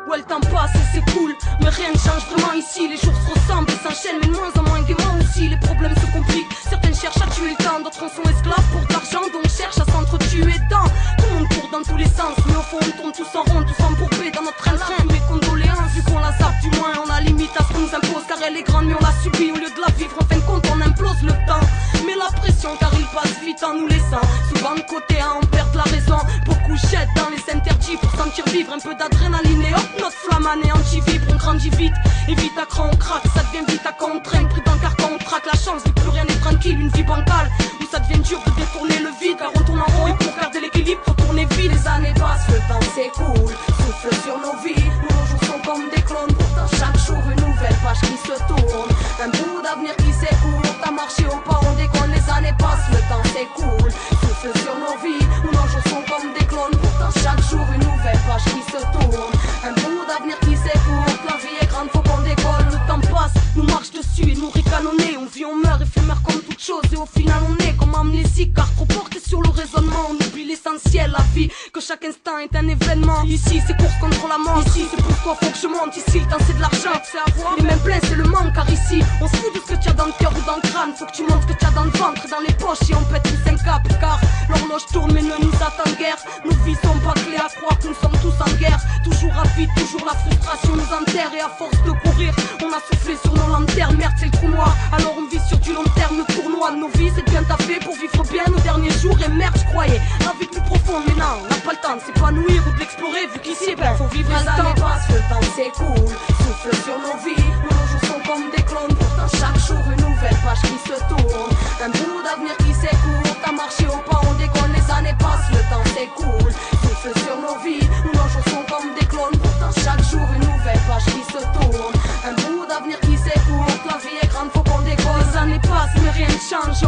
Ouais, le temps passe et c'est cool, mais rien ne change vraiment ici. Les jours se ressemblent et s'enchaînent, mais de moins en moins gaiement aussi. Les problèmes se compliquent, certaines cherchent à tuer le temps, d'autres en sont esclaves pour de l'argent, donc cherchent à s'entretuer dedans. Tout le monde court dans tous les sens, mais au fond on tourne tous en rond, tous embourbés dans notre train-train. Mes condoléances, vu qu'on la zappe du moins, on a limite à ce qu'on nous impose, car elle est grande mais on la subit. Au lieu de la vivre, en fin de compte on implose le temps. Mais la pression car il passe vite en nous laissant souvent de côté, hein, on perd la raison. Beaucoup jettent dans les interdits pour sentir vivre un peu d'adrénaline et hop, notre flamme anéanti-vibre, on grandit vite. Et vite à cran on craque, ça devient vite à contraindre. Pris dans car quand on traque la chance, vu que plus rien n'est tranquille. Une vie bancale, où ça devient dur de détourner le vide. Car on tourne en rond et pour garder l'équilibre, faut tourner vite. Les années passent, le temps s'écoule, souffle sur nos vies. Nos jours sont comme des clones, pourtant chaque jour une nouvelle page qui se tourne. Un bout d'avenir qui s'écoule, t'as marché au pas, on déconne. Les années passent, le temps s'écoule, souffle sur nos vies. Nos jours sont comme des clones, pourtant chaque jour une nouvelle page qui se tourne. Un bout d'avenir qui s'écoule, la vie est grande, faut qu'on décolle. Le temps passe, nous marche dessus et nous ricanonner. On vit, on meurt, éphémère comme toute chose. Et au final on est comme amnésique, car trop porté sur le raisonnement. On oublie l'essentiel, la vie, que chaque instant est un événement. Ici c'est course contre la montre, ici c'est pour toi faut que je monte. Ici le temps c'est de l'argent, c'est avoir. Les mêmes pleins c'est le manque, car ici on se fout de ce que tu as dans le cœur ou dans le crâne. Faut que tu montres ce que tu as dans le ventre et dans les poches. Et on pète une syncope, car l'horloge tourne mais ne nous attend guère. Nos vies sont pas clés à croire que nous sommes tous en guerre. Toujours rapide, toujours la frustration nous enterre. Et à force de courir, on a soufflé sur nos lanternes. Merde c'est le trou noir, alors on vit sur du long terme. Le tournoi de nos vies c'est bien taffé pour vivre bien nos derniers jours. Et merde je croyais la vie plus profonde, mais non, on n'a pas le temps de s'épanouir ou de l'explorer. Vu qu'ici ben faut vivre les années passent, le temps s'écoule, souffle sur nos vies. Nos jours sont comme des clones, pourtant chaque jour une nouvelle page qui se tourne. Un bout d'avenir qui s'écoule, t'as marché au pas, on déconne. Les années passent, le temps s'écoule, souffle sur nos vies. Nos jours sont comme des clones, pourtant chaque jour une nouvelle page qui se tourne. Un bout d'avenir qui s'écoule, la vie est grande, faut qu'on décolle. Les années passent, mais rien ne change.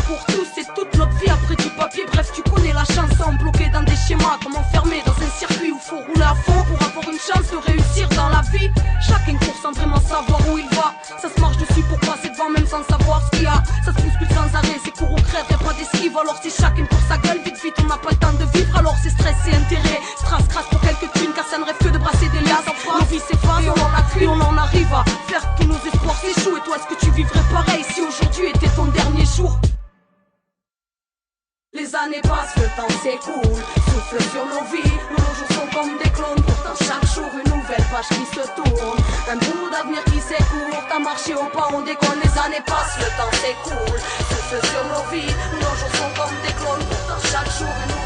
Pour tous c'est toute notre vie après du papier. Bref tu connais la chanson, bloqué dans des schémas, comme enfermé dans un circuit où faut rouler à fond pour avoir une chance de réussir dans la vie. Chacun court sans vraiment savoir où il va. Ça se marche dessus pour passer devant même sans savoir ce qu'il y a. Ça se bouscule sans arrêt, c'est court ou crève, y'a pas d'esquive. Alors c'est chacun pour sa gueule, vite vite on n'a pas le temps de vivre. Alors c'est stress et intérêt, strass crasse pour quelques thunes, car ça ne rêve que de brasser des liasses. Nos vies s'effacent et on en a cuit, on en arrive à faire que tous nos espoirs s'échouent. Et toi est-ce que tu vivrais pareil si aujourd'hui était ton dernier jour? Les années passent, le temps s'écoule, souffle sur nos vies. Nos jours sont comme des clones, pourtant chaque jour une nouvelle page qui se tourne. Un bout d'avenir qui s'écoule, t'as marché au pas, on déconne. Les années passent, le temps s'écoule, souffle sur nos vies. Nos jours sont comme des clones, pourtant chaque jour une nouvelle